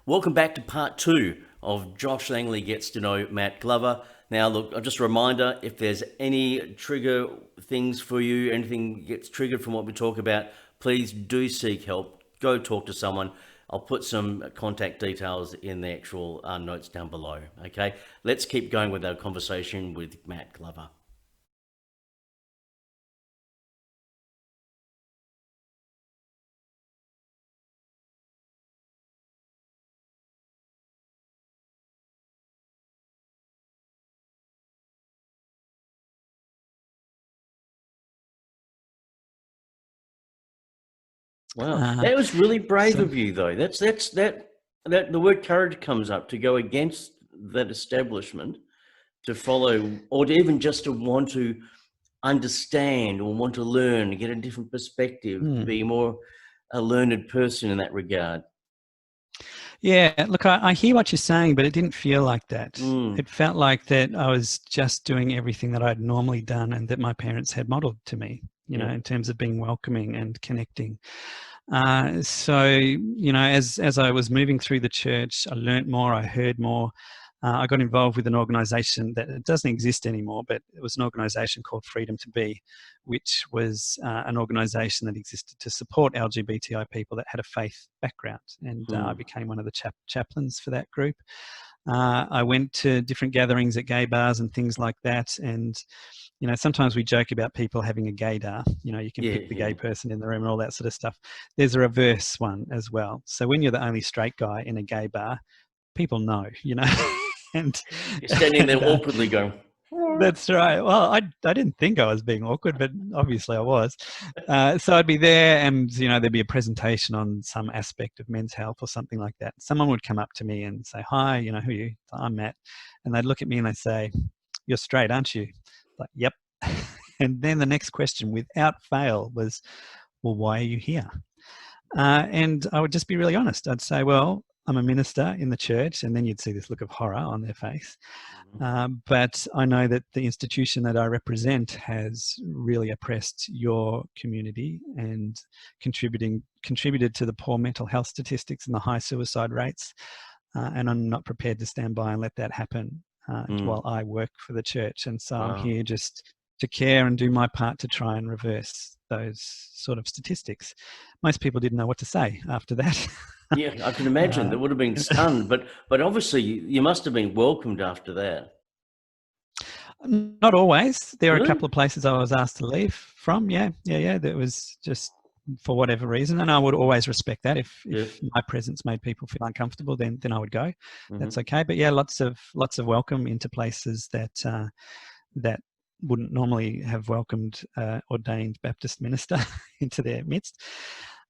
Welcome back to part two of Josh Langley Gets to Know Matt Glover. Now, look, just a reminder, if there's any trigger things for you, anything gets triggered from what we talk about, please do seek help. Go talk to someone. I'll put some contact details in the actual notes down below. Okay, let's keep going with our conversation with Matt Glover. Wow, Uh, that was really brave so of you, though. That the word courage comes up to go against that establishment, to follow, or to even just to want to understand or want to learn, get a different perspective, to mm, be more a learned person in that regard. yeah, look, I hear what you're saying, but it didn't feel like that. Mm, It felt like that I was just doing everything that I'd normally done and that my parents had modeled to me, yeah. in terms of being welcoming and connecting. As I was moving through the church, I learnt more, I heard more. I got involved with an organisation that it doesn't exist anymore, but it was an organisation called Freedom to Be, which was an organisation that existed to support LGBTI people that had a faith background. And I Mm, became one of the chaplains for that group. I went to different gatherings at gay bars and things like that. And, sometimes we joke about people having a gaydar. You can yeah, pick the yeah. gay person in the room and all that sort of stuff. There's a reverse one as well. So when you're the only straight guy in a gay bar, people know, and You're standing there and awkwardly going, that's right. Well, I didn't think I was being awkward, but obviously I was. So I'd be there, and there'd be a presentation on some aspect of men's health or something like that. Someone would come up to me and say, "Hi, who are you?" I'm Matt, and they'd look at me and they'd say, "You're straight, aren't you?" Like, "Yep." And then the next question, without fail, was, "Well, why are you here?" And I would just be really honest. I'd say, "Well, I'm a minister in the church," and then you'd see this look of horror on their face. But I know that the institution that I represent has really oppressed your community and contributed to the poor mental health statistics and the high suicide rates. And I'm not prepared to stand by and let that happen while mm, I work for the church. And so I'm wow. here just to care and do my part to try and reverse those sort of statistics. Most people didn't know what to say after that. Yeah, I can imagine uh, they would have been stunned, but obviously you must have been welcomed after that. Not always. There are a Really? couple of places I was asked to leave from. Yeah, yeah, yeah. That was just for whatever reason, and I would always respect that. Yeah. If my presence made people feel uncomfortable, then I would go. That's Hmm. okay. But yeah, lots of welcome into places that wouldn't normally have welcomed ordained Baptist minister into their midst.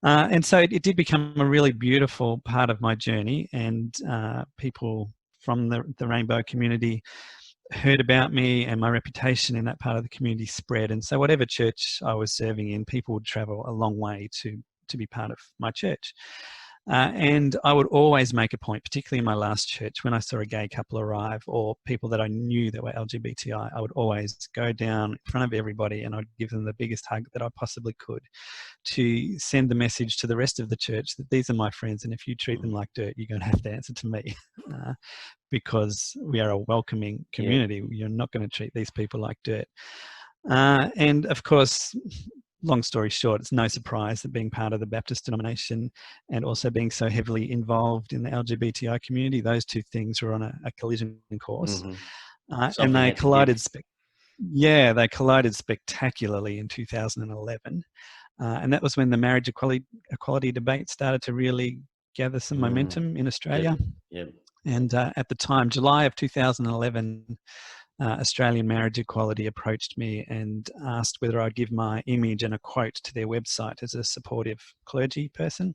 And so it did become a really beautiful part of my journey, and people from the rainbow community heard about me, and my reputation in that part of the community spread. And so whatever church I was serving in, people would travel a long way to be part of my church. And I would always make a point, particularly in my last church, when I saw a gay couple arrive or people that I knew that were LGBTI, I would always go down in front of everybody and I'd give them the biggest hug that I possibly could, to send the message to the rest of the church that these are my friends, and if you treat them like dirt, you're going to have to answer to me. uh, because we are a welcoming Yeah. community. You're not going to treat these people like dirt. And of course, long story short, it's no surprise that being part of the Baptist denomination and also being so heavily involved in the LGBTI community, those two things were on a collision course. Hmm. And Something they had to give. collided spectacularly in 2011. And that was when the marriage equality debate started to really gather some Mm. momentum in Yep. Australia. Yep. And at the time, July of 2011, Australian Marriage Equality approached me and asked whether I'd give my image and a quote to their website as a supportive clergy person,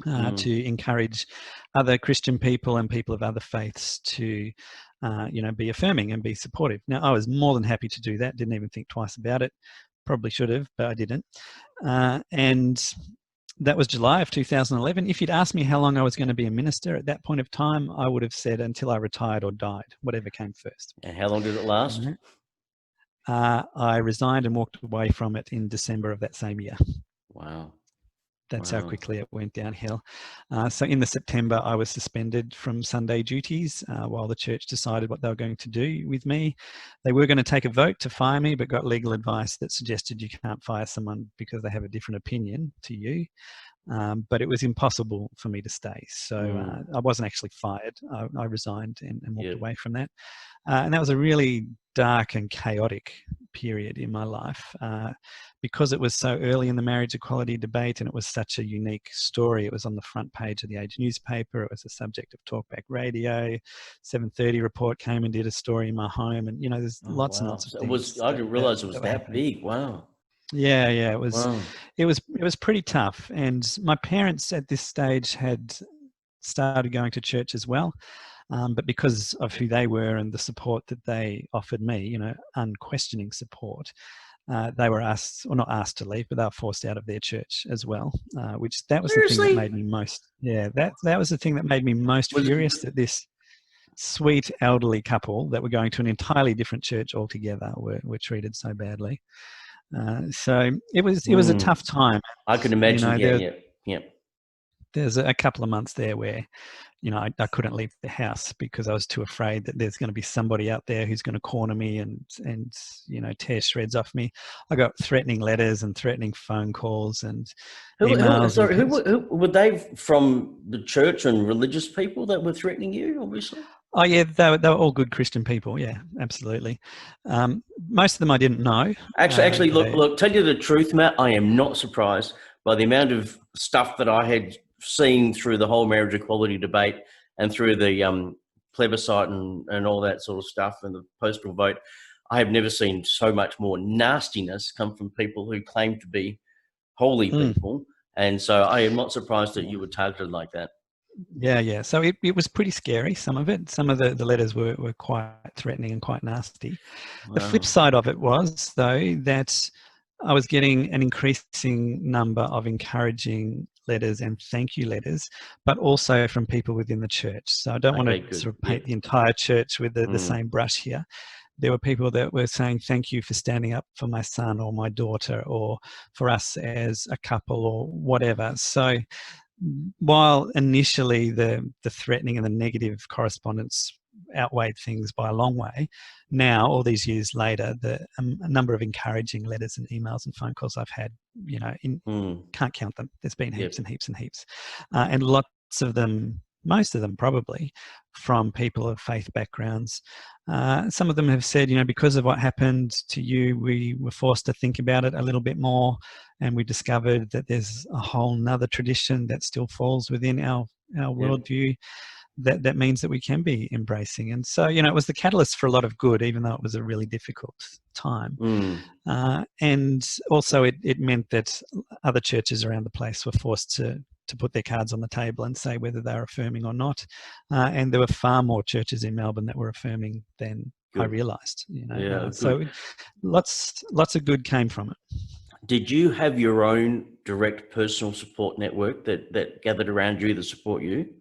Mm. to encourage other Christian people and people of other faiths to, be affirming and be supportive. Now, I was more than happy to do that. Didn't even think twice about it. Probably should have, but I didn't. And that was July of 2011. If you'd asked me how long I was going to be a minister at that point of time, I would have said until I retired or died, whatever came first. And how long did it last? I resigned and walked away from it in December of that same year. Wow. That's how Wow. quickly it went downhill. So in the September, I was suspended from Sunday duties while the church decided what they were going to do with me. They were going to take a vote to fire me, but got legal advice that suggested you can't fire someone because they have a different opinion to you. But it was impossible for me to stay. So I wasn't actually fired. I resigned and walked Yep. away from that. And that was a really dark and chaotic period in my life because it was so early in the marriage equality debate and it was such a unique story. It was on the front page of the Age newspaper. It was the subject of Talkback Radio. 7:30 Report came and did a story in my home, and there's Oh, lots and wow. lots of So things I that, didn't that, realize it was that were that happening. big. Wow. Yeah, it was. Wow. It was pretty tough, and my parents at this stage had started going to church as well. But because of who they were and the support that they offered me, unquestioning support, they were asked, or not asked to leave, but they were forced out of their church as well. Which that was the thing that Seriously? made me most, that was the thing that made me most Was furious, that this sweet elderly couple that were going to an entirely different church altogether were treated so badly. So it was a tough time. I could You imagine. know, Yeah. there, Yeah. Yeah. there's a couple of months there where I couldn't leave the house because I was too afraid that there's going to be somebody out there who's going to corner me and tear shreds off me. I got threatening letters and threatening phone calls and emails and Sorry, who were they from the church and religious people that were threatening you, obviously? oh yeah, they were all good Christian people. Yeah, absolutely. Most of them I didn't know. Actually, They, look, tell you the truth, Matt, I am not surprised by the amount of stuff that I had seen through the whole marriage equality debate and through the plebiscite and all that sort of stuff and the postal vote. I have never seen so much more nastiness come from people who claim to be holy mm, people. And so I am not surprised that yeah. you were targeted like that. Yeah. So it was pretty scary, some of it. Some of the letters were quite threatening and quite nasty. The flip Wow. side of it was, though, that I was getting an increasing number of encouraging letters and thank you letters, but also from people within the church. So I don't want to Okay, good. sort of Yep. paint the entire church with the Mm, same brush here. There were people that were saying, thank you for standing up for my son or my daughter or for us as a couple or whatever. So while initially the threatening and the negative correspondence outweighed things by a long way, now all these years later, the a number of encouraging letters and emails and phone calls I've had, mm, can't count them. There's been yep. heaps and heaps and heaps, and lots of them. Most of them probably from people of faith backgrounds. Some of them have said, because of what happened to you, we were forced to think about it a little bit more, and we discovered that there's a whole nother tradition that still falls within our Yep. worldview that means that we can be embracing. And so, it was the catalyst for a lot of good, even though it was a really difficult time. Mm, And also it meant that other churches around the place were forced to put their cards on the table and say whether they were affirming or not. And there were far more churches in Melbourne that were affirming than I good. realised. Yeah, good. So lots of good came from it. Did you have your own direct personal support network that gathered around you to support you?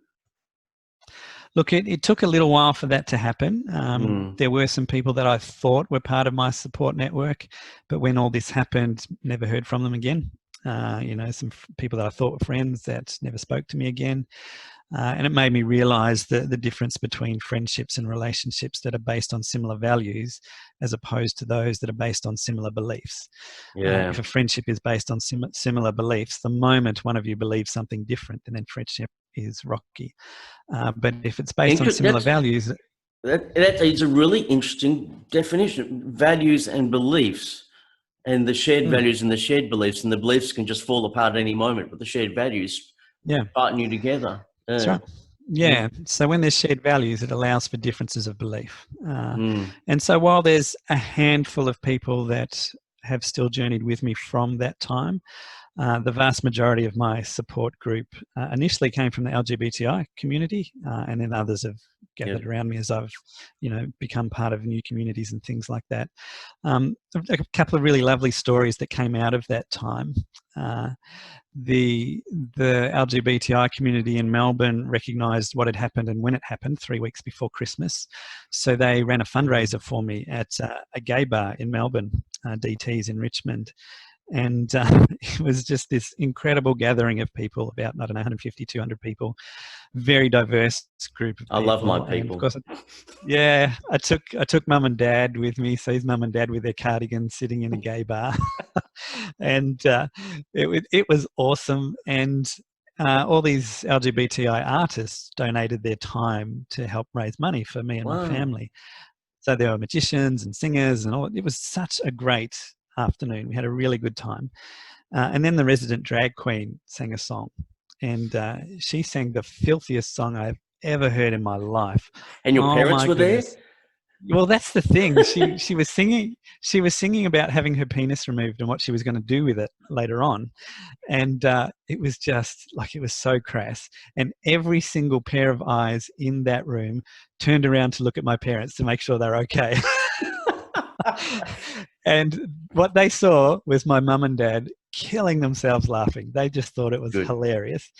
Look, it took a little while for that to happen. Mm, There were some people that I thought were part of my support network, but when all this happened, never heard from them again. Some people that I thought were friends that never spoke to me again. And it made me realize the difference between friendships and relationships that are based on similar values as opposed to those that are based on similar beliefs. yeah. If a friendship is based on similar beliefs, the moment one of you believes something different, then friendship is rocky. But if it's based on similar That's values, that is a really interesting definition. Values and beliefs, and the shared mm, values and the shared beliefs, and the beliefs can just fall apart at any moment, but the shared values yeah, bind you together. that's Yeah. right. Yeah. So when there's shared values, it allows for differences of belief. Mm, And so while there's a handful of people that have still journeyed with me from that time, the vast majority of my support group initially came from the LGBTI community, and then others have gathered yep. around me as I've, become part of new communities and things like that. A couple of really lovely stories that came out of that time. The LGBTI community in Melbourne recognised what had happened and when it happened 3 weeks before Christmas. So they ran a fundraiser for me at a gay bar in Melbourne, DT's in Richmond. And it was just this incredible gathering of people, about, I don't know, 150, 200 people, very diverse group of I love my people. And of people. course, yeah, I took mum and dad with me. So his mum and dad with their cardigans sitting in a gay bar, and it was awesome. And all these LGBTI artists donated their time to help raise money for me and my Wow. family. So there were magicians and singers and all. It was such a great afternoon. We had a really good time. And then the resident drag queen sang a song, and she sang the filthiest song I've ever heard in my life. And your Oh parents my were there? goodness! Well, that's the thing. She was singing. She was singing about having her penis removed and what she was going to do with it later on, and it was just like, it was so crass. And every single pair of eyes in that room turned around to look at my parents to make sure they're okay. And what they saw was my mum and dad killing themselves laughing. They just thought it was Good. hilarious.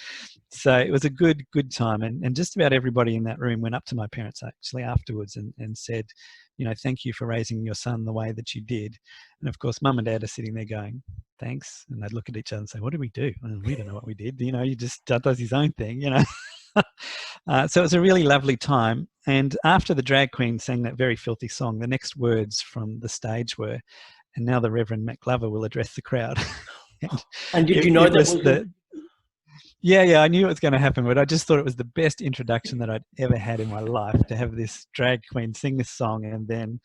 So it was a good time. And just about everybody in that room went up to my parents actually afterwards and said, you know, thank you for raising your son the way that you did. And of course, mum and dad are sitting there going, thanks. And they'd look at each other and say, what did we do? Well, we don't know what we did. You know, you just does his own thing, you know. So it was a really lovely time. And after the drag queen sang that very filthy song, the next words from the stage were, and now the Reverend Matt Glover will address the crowd. And And did you know it that was was the... yeah, I knew it was going to happen, but I just thought it was the best introduction that I'd ever had in my life, to have this drag queen sing this song. And then,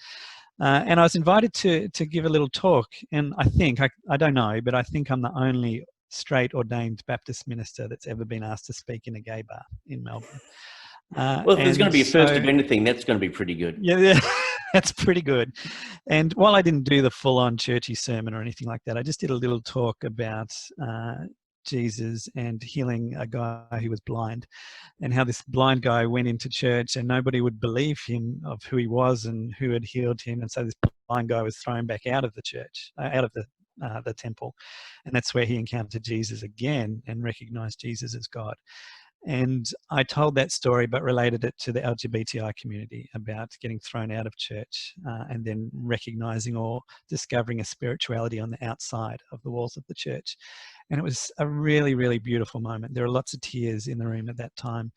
and I was invited to give a little talk. And I think, I don't know, but I think I'm the only straight ordained Baptist minister that's ever been asked to speak in a gay bar in Melbourne. Well, if there's going And to be a first so, of anything, that's going to be pretty good. yeah, that's pretty good. And while I didn't do the full-on churchy sermon or anything like that, I just did a little talk about Jesus and healing a guy who was blind, and how this blind guy went into church and nobody would believe him of who he was and who had healed him. And so this blind guy was thrown back out of the church, out of the temple. And that's where he encountered Jesus again and recognized Jesus as God. And I told that story, but related it to the LGBTI community, about getting thrown out of church and then recognizing or discovering a spirituality on the outside of the walls of the church. And it was a really, really beautiful moment. There were lots of tears in the room at that time.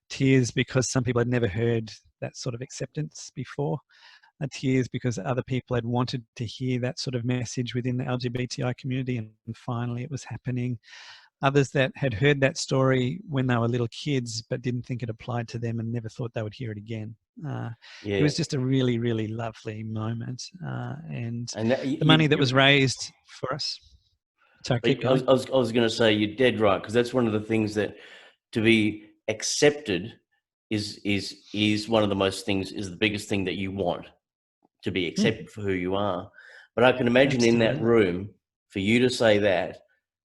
Tears because some people had never heard that sort of acceptance before. Tears because other people had wanted to hear that sort of message within the LGBTI community, and finally it was happening. Others that had heard that story when they were little kids but didn't think it applied to them and never thought they would hear it again. It Yeah. was just a really, really lovely moment. And And that, the money that was raised for us. Sorry, keep going. I was going to say, you're dead right, because that's one of the things that, to be accepted is one of the most things, is the biggest thing that you want, to be accepted for who you are. But I can imagine in that Absolutely. room, for you to say that,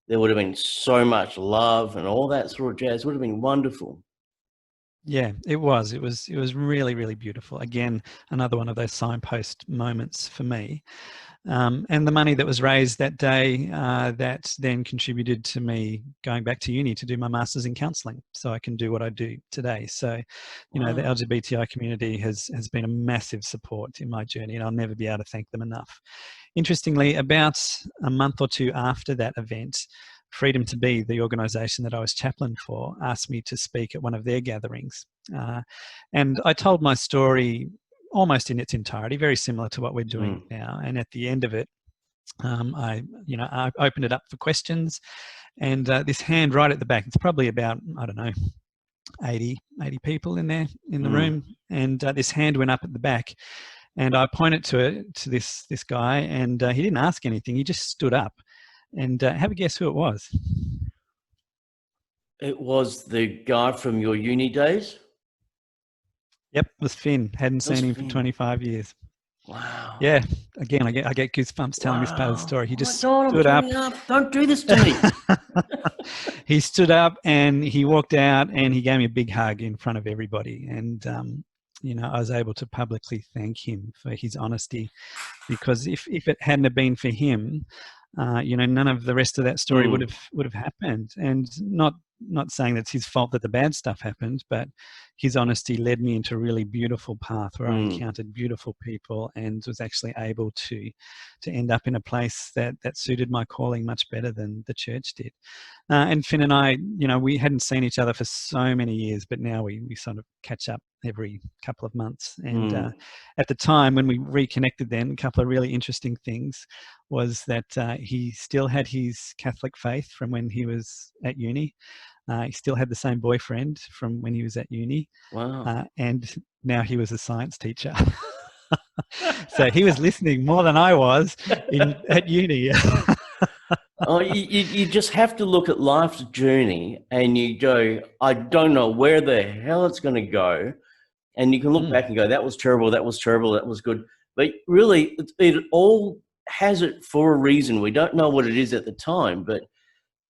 there would have been so much love and all that sort of jazz. It would have been wonderful. Yeah, it was. It was really, really beautiful. Again, another one of those signpost moments for me. And the money that was raised that day, that then contributed to me going back to uni to do my master's in counselling, so I can do what I do today. So, you know, the LGBTI community has been a massive support in my journey, and I'll never be able to thank them enough. Interestingly, about a month or two after that event, Freedom to Be, the organisation that I was chaplain for, asked me to speak at one of their gatherings. And I told my story almost in its entirety, very similar to what we're doing now. And at the end of it, I opened it up for questions, and this hand right at the back, it's probably about, I don't know, 80 people in there in the room. And this hand went up at the back, and I pointed to this guy, and he didn't ask anything. He just stood up. And have a guess who it was. It was the guy from your uni days? Yep, it was Finn. Hadn't seen him for 25 years. Wow. Yeah, again, I get goosebumps telling this part of the story. He just stood up. Don't do this to me. He stood up and he walked out and he gave me a big hug in front of everybody. And, you know, I was able to publicly thank him for his honesty, because if it hadn't have been for him, you know, none of the rest of that story would have happened. And not not saying that's his fault that the bad stuff happened, but his honesty led me into a really beautiful path where I encountered beautiful people and was actually able to end up in a place that suited my calling much better than the church did. And Finn and I, we hadn't seen each other for so many years, but now we sort of catch up every couple of months. And at the time when we reconnected then, a couple of really interesting things was that he still had his Catholic faith from when he was at uni. He still had the same boyfriend from when he was at uni. Wow. And now he was a science teacher. So he was listening more than I was at uni. Oh, you just have to look at life's journey and you go, I don't know where the hell it's going to go. And you can look back and go, that was terrible, that was terrible, that was good. But really, it all has it for a reason. We don't know what it is at the time, but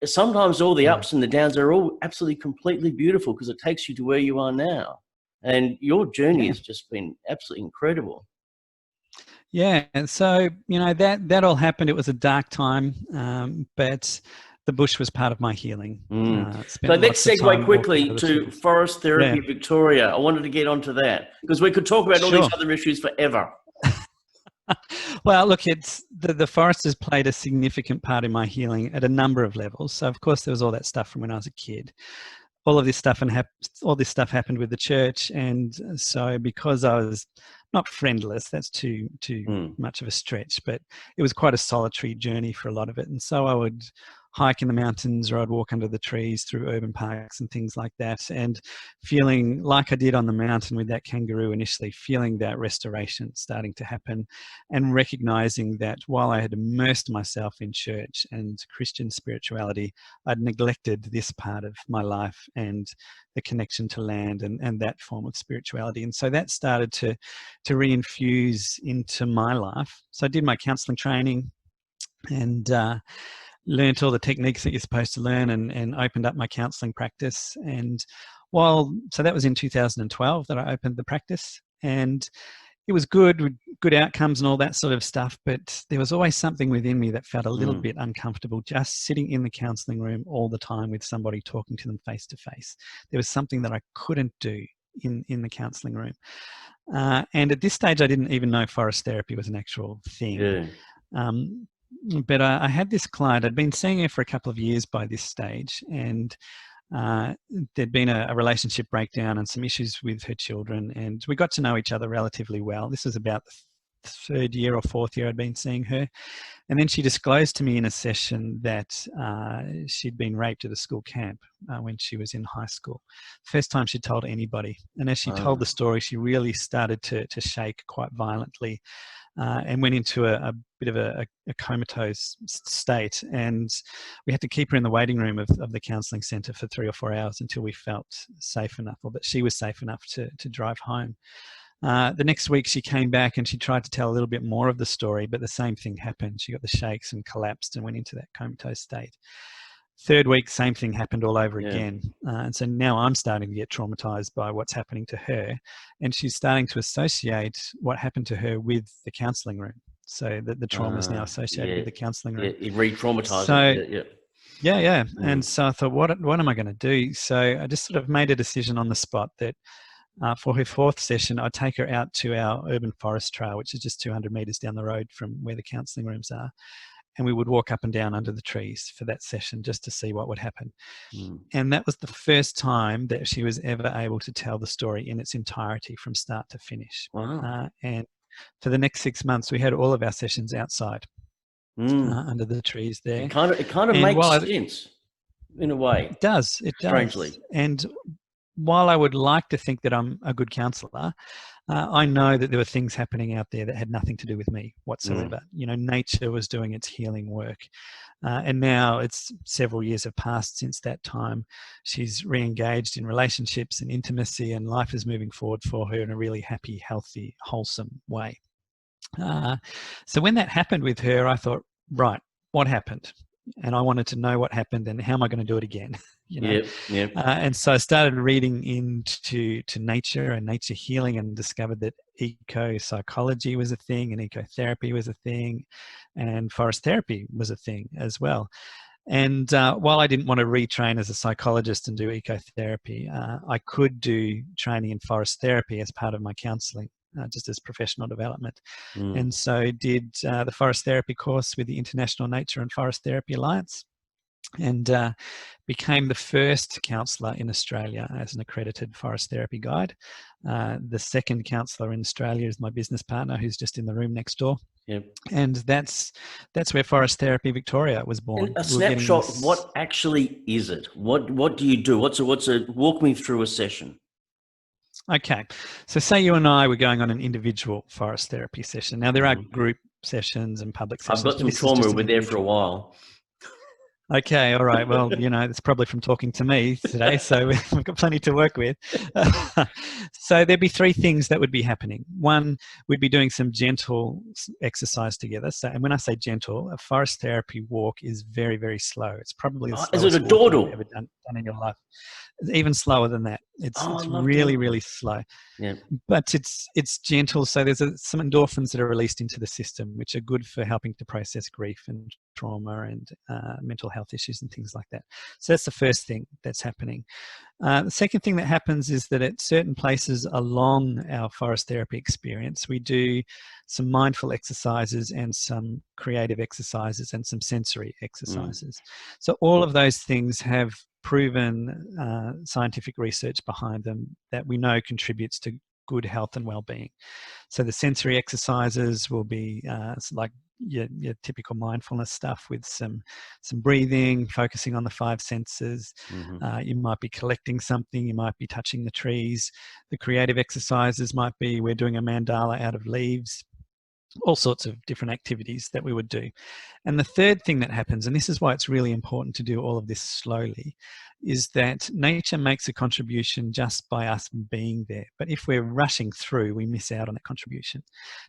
sometimes all the ups and the downs are all absolutely completely beautiful because it takes you to where you are now. And your journey has just been absolutely incredible. Yeah, and so that all happened. It was a dark time, but the bush was part of my healing. So let's segue quickly to Forest Therapy Victoria. I wanted to get onto that because we could talk about all these other issues forever. Well, look, it's the forest has played a significant part in my healing at a number of levels. So, of course, there was all that stuff from when I was a kid. All this stuff happened with the church, and so because I was not friendless, that's too much of a stretch, but it was quite a solitary journey for a lot of it. And so I would hike in the mountains or I'd walk under the trees through urban parks and things like that, and feeling like I did on the mountain with that kangaroo initially, feeling that restoration starting to happen and recognizing that while I had immersed myself in church and Christian spirituality, I'd neglected this part of my life and the connection to land and that form of spirituality. And so that started to reinfuse into my life. So I did my counselling training and learned all the techniques that you're supposed to learn and opened up my counselling practice. And so that was in 2012 that I opened the practice, and it was good with good outcomes and all that sort of stuff, but there was always something within me that felt a little bit uncomfortable just sitting in the counselling room all the time with somebody talking to them face to face. There was something that I couldn't do in the counselling room. And at this stage, I didn't even know forest therapy was an actual thing. But I had this client, I'd been seeing her for a couple of years by this stage, and there'd been a relationship breakdown and some issues with her children, and we got to know each other relatively well. This was about the third year or fourth year I'd been seeing her. And then she disclosed to me in a session that she'd been raped at a school camp when she was in high school. First time she'd told anybody. And as she told the story, she really started to shake quite violently and went into a bit of a comatose state. And we had to keep her in the waiting room of the counselling centre for 3 or 4 hours until we felt safe enough, or that she was safe enough to drive home. The next week she came back and she tried to tell a little bit more of the story, but the same thing happened. She got the shakes and collapsed and went into that comatose state. Third week, same thing happened all over again. And so now I'm starting to get traumatized by what's happening to her. And she's starting to associate what happened to her with the counselling room. So the trauma is now associated with the counselling room. You re-traumatized it. And so I thought, what am I going to do? So I just sort of made a decision on the spot that for her fourth session, I'd take her out to our urban forest trail, which is just 200 metres down the road from where the counselling rooms are. And we would walk up and down under the trees for that session just to see what would happen. And that was the first time that she was ever able to tell the story in its entirety from start to finish. Wow. And for the next 6 months, we had all of our sessions outside under the trees there. It kind of makes sense in a way. It does. Strangely. And while I would like to think that I'm a good counsellor, I know that there were things happening out there that had nothing to do with me whatsoever. Nature was doing its healing work. And now it's several years have passed since that time. She's re-engaged in relationships and intimacy, and life is moving forward for her in a really happy, healthy, wholesome way. So when that happened with her, I thought, right, what happened? And I wanted to know what happened and how am I going to do it again? And so I started reading into nature and nature healing and discovered that eco-psychology was a thing and ecotherapy was a thing and forest therapy was a thing as well. And while I didn't want to retrain as a psychologist and do ecotherapy, I could do training in forest therapy as part of my counselling, just as professional development. And so did the forest therapy course with the International Nature and Forest Therapy Alliance, and became the first counsellor in Australia as an accredited forest therapy guide. The second counsellor in Australia is my business partner, who's just in the room next door. Yep. And that's where Forest Therapy Victoria was born. And a snapshot. What actually is it? What do you do? Walk me through a session. Okay, so say you and I were going on an individual forest therapy session. Now there are group sessions and public sessions. I've got some trauma. We're there for a while. Okay, all right. Well, it's probably from talking to me today, so we've got plenty to work with. So there'd be three things that would be happening. One, we'd be doing some gentle exercise together. So, and when I say gentle, a forest therapy walk is very, very slow. It's probably the slowest is it a dawdle you've ever done in your life. Even slower than that. It's really, really slow. Yeah. But it's gentle, so there's some endorphins that are released into the system, which are good for helping to process grief and trauma and mental health issues and things like that. So that's the first thing that's happening. The second thing that happens is that at certain places along our forest therapy experience, we do some mindful exercises and some creative exercises and some sensory exercises. So all of those things have proven scientific research behind them that we know contributes to good health and well-being. So the sensory exercises will be like your typical mindfulness stuff with some breathing, focusing on the five senses. You might be collecting something, you might be touching the trees. The creative exercises might be we're doing a mandala out of leaves. All sorts of different activities that we would do. And the third thing that happens, and this is why it's really important to do all of this slowly, is that nature makes a contribution just by us being there. But if we're rushing through, we miss out on that contribution.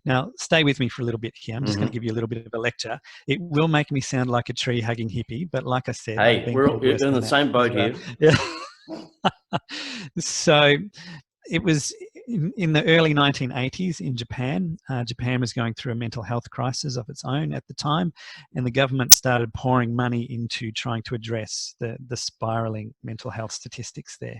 Now, stay with me for a little bit here. I'm just going to give you a little bit of a lecture. It will make me sound like a tree-hugging hippie, but like I said... Hey, we're in the same boat here. Yeah. So... It was in the early 1980s in Japan. Japan was going through a mental health crisis of its own at the time, and the government started pouring money into trying to address the spiraling mental health statistics there.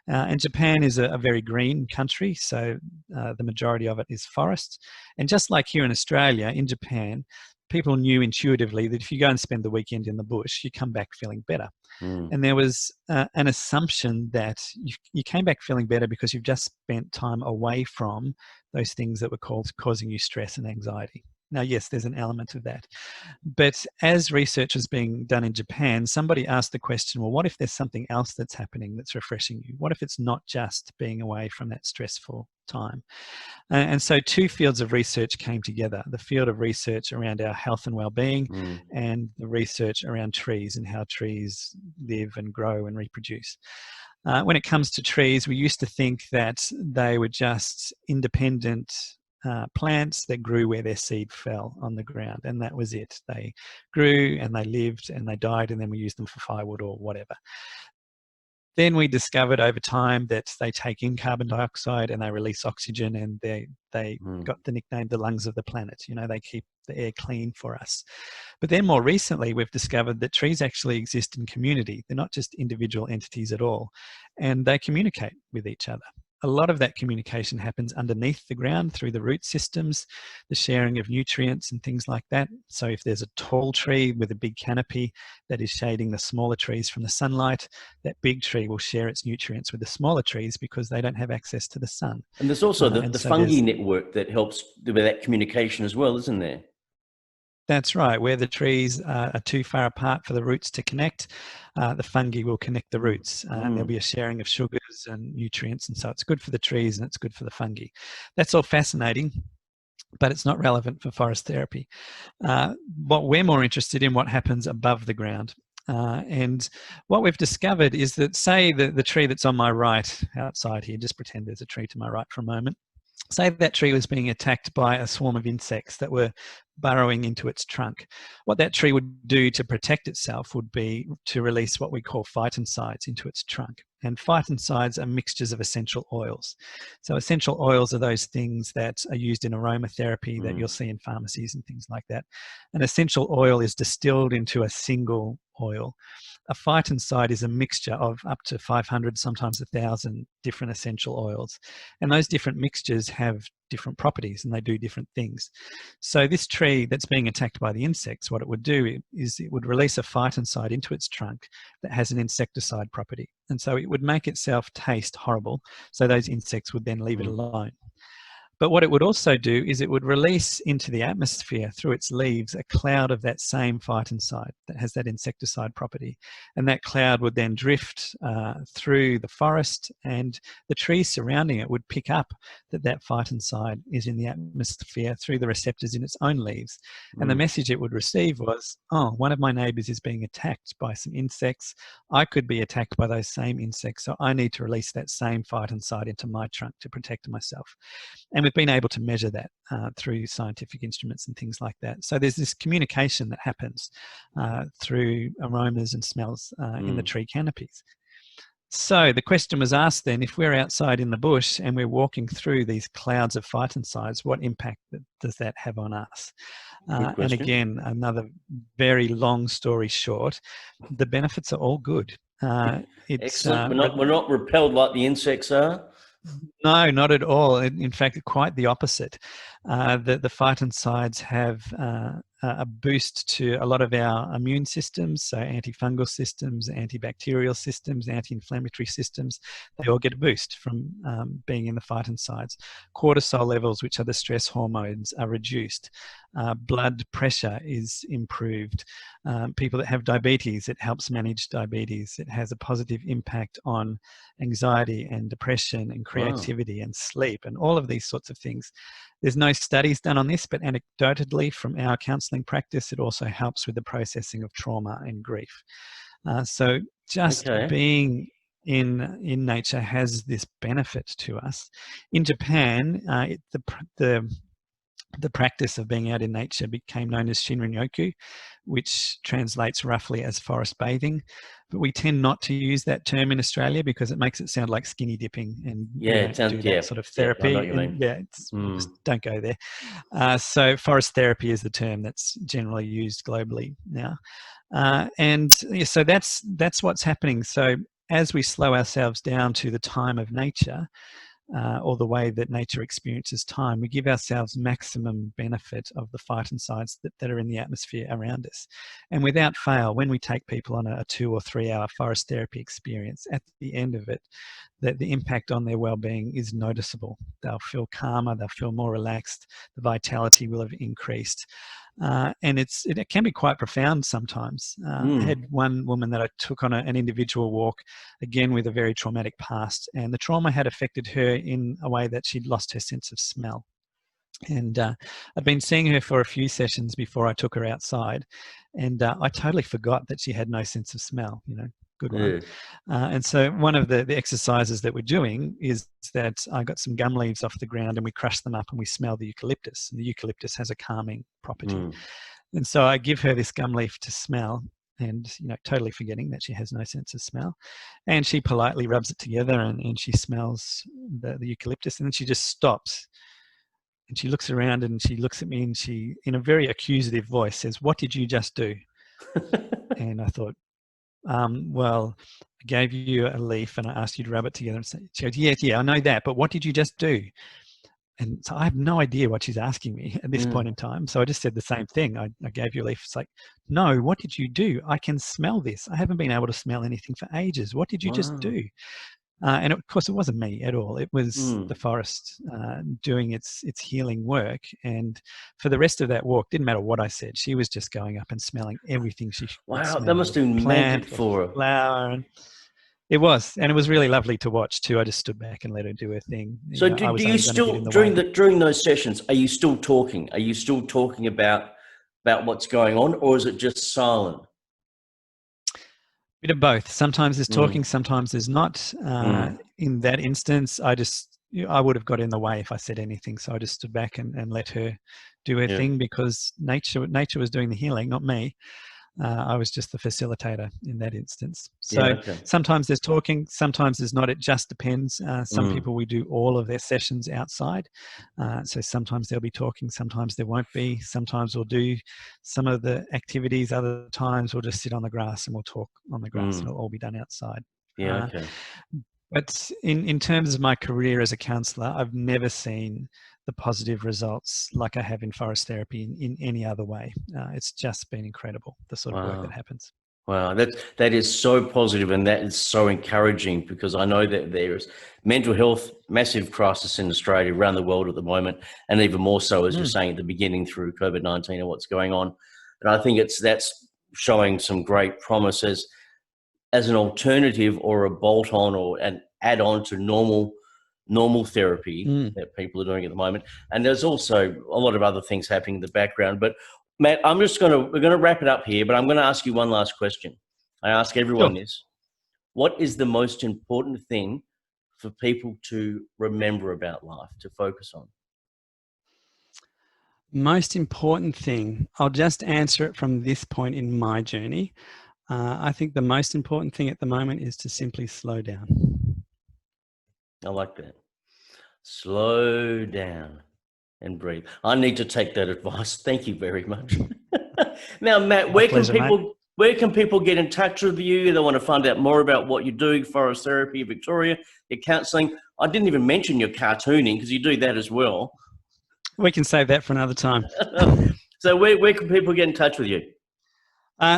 And Japan is a very green country, so the majority of it is forests. And just like here in Australia, in Japan, people knew intuitively that if you go and spend the weekend in the bush, you come back feeling better. And there was an assumption that you came back feeling better because you've just spent time away from those things that were causing you stress and anxiety. Now, yes, there's an element of that. But as research was being done in Japan, somebody asked the question, well, what if there's something else that's happening that's refreshing you? What if it's not just being away from that stressful time? And so two fields of research came together, the field of research around our health and well-being and the research around trees and how trees live and grow and reproduce. When it comes to trees, we used to think that they were just independent plants that grew where their seed fell on the ground, and that was it. They grew and they lived and they died, and then we used them for firewood or whatever. Then we discovered over time that they take in carbon dioxide and they release oxygen, and they got the nickname the lungs of the planet. They keep the air clean for us. But then more recently, we've discovered that trees actually exist in community. They're not just individual entities at all, and they communicate with each other. A lot of that communication happens underneath the ground through the root systems, the sharing of nutrients and things like that. So if there's a tall tree with a big canopy that is shading the smaller trees from the sunlight, that big tree will share its nutrients with the smaller trees because they don't have access to the sun. And there's also the fungi network that helps with that communication as well, isn't there? That's right. Where the trees are too far apart for the roots to connect, the fungi will connect the roots, and there'll be a sharing of sugars and nutrients, and so it's good for the trees and it's good for the fungi. That's all fascinating, but it's not relevant for forest therapy. What we're more interested in, what happens above the ground. And what we've discovered is that, say, the tree that's on my right outside here, just pretend there's a tree to my right for a moment. Say that tree was being attacked by a swarm of insects that were burrowing into its trunk. What that tree would do to protect itself would be to release what we call phytoncides into its trunk. And phytoncides are mixtures of essential oils. So essential oils are those things that are used in aromatherapy that you'll see in pharmacies and things like that. An essential oil is distilled into a single oil. A phytoncide is a mixture of up to 500, sometimes 1,000 different essential oils. And those different mixtures have different properties and they do different things. So this tree that's being attacked by the insects, what it would do is it would release a phytoncide into its trunk that has an insecticide property. And so it would make itself taste horrible. So those insects would then leave it alone. But what it would also do is it would release into the atmosphere through its leaves a cloud of that same phytoncide that has that insecticide property. And that cloud would then drift through the forest, and the trees surrounding it would pick up that phytoncide is in the atmosphere through the receptors in its own leaves. And the message it would receive was, oh, one of my neighbours is being attacked by some insects. I could be attacked by those same insects, so I need to release that same phytoncide into my trunk to protect myself. And we've been able to measure that through scientific instruments and things like that. So there's this communication that happens through aromas and smells in the tree canopies. So the question was asked then, if we're outside in the bush and we're walking through these clouds of phytoncides, what impact does that have on us? And again, another very long story short, the benefits are all good. Excellent. We're not repelled like the insects are. No, not at all. In fact, quite the opposite. The phytoncides have a boost to a lot of our immune systems, so antifungal systems, antibacterial systems, anti-inflammatory systems. They all get a boost from being in the phytoncides. Cortisol levels, which are the stress hormones, are reduced. Blood pressure is improved. People that have diabetes, it helps manage diabetes. It has a positive impact on anxiety and depression and creativity and sleep and all of these sorts of things. There's no studies done on this, but anecdotally from our counselling practice, it also helps with the processing of trauma and grief. So just being in nature has this benefit to us. In Japan, the practice of being out in nature became known as Shinrin-yoku, which translates roughly as forest bathing. But we tend not to use that term in Australia because it makes it sound like skinny dipping, and we don't do that sort of therapy. I know what you mean. Just don't go there. So forest therapy is the term that's generally used globally now. So that's what's happening. So as we slow ourselves down to the time of nature, or the way that nature experiences time, we give ourselves maximum benefit of the phytoncides that are in the atmosphere around us. And without fail, when we take people on a 2 or 3 hour forest therapy experience, at the end of it, the impact on their well-being is noticeable. They'll feel calmer, they'll feel more relaxed, the vitality will have increased. And it can be quite profound sometimes. I had one woman that I took on an individual walk, again with a very traumatic past, and the trauma had affected her in a way that she'd lost her sense of smell. And I'd been seeing her for a few sessions before I took her outside, and I totally forgot that she had no sense of smell, good one. And so one of the exercises that we're doing is that I got some gum leaves off the ground and we crush them up and we smell the eucalyptus. And the eucalyptus has a calming property. And so I give her this gum leaf to smell, and totally forgetting that she has no sense of smell. And she politely rubs it together and she smells the eucalyptus, and then she just stops. And she looks around and she looks at me and she, in a very accusative voice, says, "What did you just do?" And I thought, well, I gave you a leaf and I asked you to rub it together. And she goes, yeah, I know that, but what did you just do? And so I have no idea what she's asking me at this point in time. So I just said the same thing. I gave you a leaf. It's like, no, what did you do? I can smell this. I haven't been able to smell anything for ages. What did you just do? And of course, it wasn't me at all. It was the forest doing its healing work. And for the rest of that walk, didn't matter what I said. She was just going up and smelling everything she could smell. That must have been magic for her. Flower. And it was really lovely to watch too. I just stood back and let her do her thing. So do you still, during those sessions, are you still talking? Are you still talking about what's going on, or is it just silent? Bit of both. Sometimes there's talking, sometimes there's not. In that instance, I just I would have got in the way if I said anything. So I just stood back and let her do her Yeah. thing, because nature was doing the healing, not me. I was just the facilitator in that instance. Yeah. So Okay. sometimes there's talking, sometimes there's not. It just depends. Some Mm. people, we do all of their sessions outside. So sometimes there'll be talking, sometimes there won't be. Sometimes we'll do some of the activities. Other times we'll just sit on the grass and we'll talk on the grass, and it'll all be done outside. Yeah. Okay. But in terms of my career as a counsellor, I've never seen the positive results like I have in forest therapy in any other way. It's just been incredible, the sort of work that Wow. happens. Wow, that is so positive, and that is so encouraging, because I know that there is mental health massive crisis in Australia, around the world at the moment, and even more so, as you're saying at the beginning, through COVID-19 and what's going on. And I think that's showing some great promise as an alternative or a bolt-on or an add-on to normal therapy that people are doing at the moment. And there's also a lot of other things happening in the background. But Matt, we're gonna wrap it up here, but I'm gonna ask you one last question. I ask Sure. everyone this: what is the most important thing for people to remember about life, to focus on? Most important thing, I'll just answer it from this point in my journey. I think the most important thing at the moment is to simply slow down. I like that. Slow down and breathe. I need to take that advice. Thank you very much. Now, Matt, My pleasure, mate. where can people get in touch with you? They want to find out more about what you're doing, forest therapy, Victoria, your counselling. I didn't even mention your cartooning, because you do that as well. We can save that for another time. So where can people get in touch with you?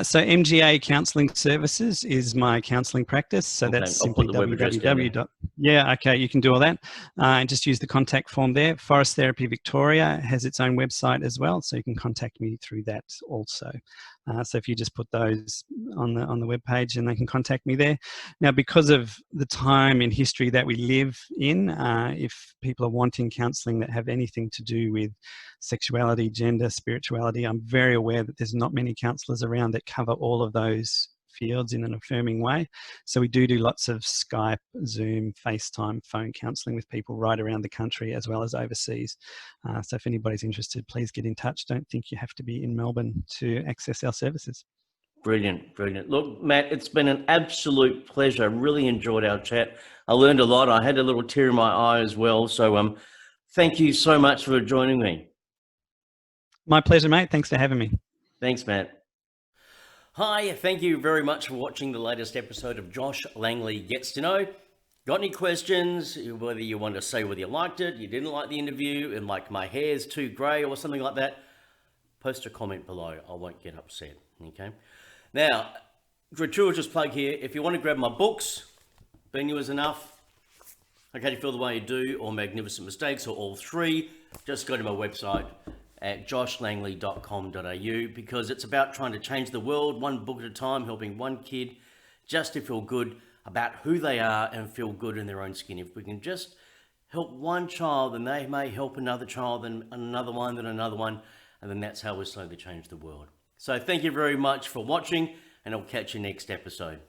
So MGA Counselling Services is my counselling practice. So Okay, that's I'll put simply the web address down there. Yeah, okay, you can do all that. And just use the contact form there. Forest Therapy Victoria has its own website as well, so you can contact me through that also. So if you just put those on the web page, and they can contact me there. Now, because of the time in history that we live in, if people are wanting counselling that have anything to do with sexuality, gender, spirituality, I'm very aware that there's not many counsellors around that cover all of those fields in an affirming way. So we do lots of Skype, Zoom, FaceTime, phone counselling with people right around the country as well as overseas. So if anybody's interested, please get in touch. Don't think you have to be in Melbourne to access our services. Brilliant, brilliant. Look, Matt, it's been an absolute pleasure. I really enjoyed our chat. I learned a lot. I had a little tear in my eye as well. So thank you so much for joining me. My pleasure, mate. Thanks for having me. Thanks, Matt. Hi, thank you very much for watching the latest episode of Josh Langley Gets to Know. Got any questions? Whether you want to say whether you liked it, you didn't like the interview, and like my hair's too grey or something like that, post a comment below. I won't get upset, okay? Now, gratuitous plug here. If you want to grab my books, Been You Is Enough, Okay to Feel the Way You Do, or Magnificent Mistakes, or all three, just go to my website at joshlangley.com.au, because it's about trying to change the world one book at a time, helping one kid just to feel good about who they are and feel good in their own skin. If we can just help one child, then they may help another child, then another one, then another one, and then that's how we slowly change the world. So thank you very much for watching, and I'll catch you next episode.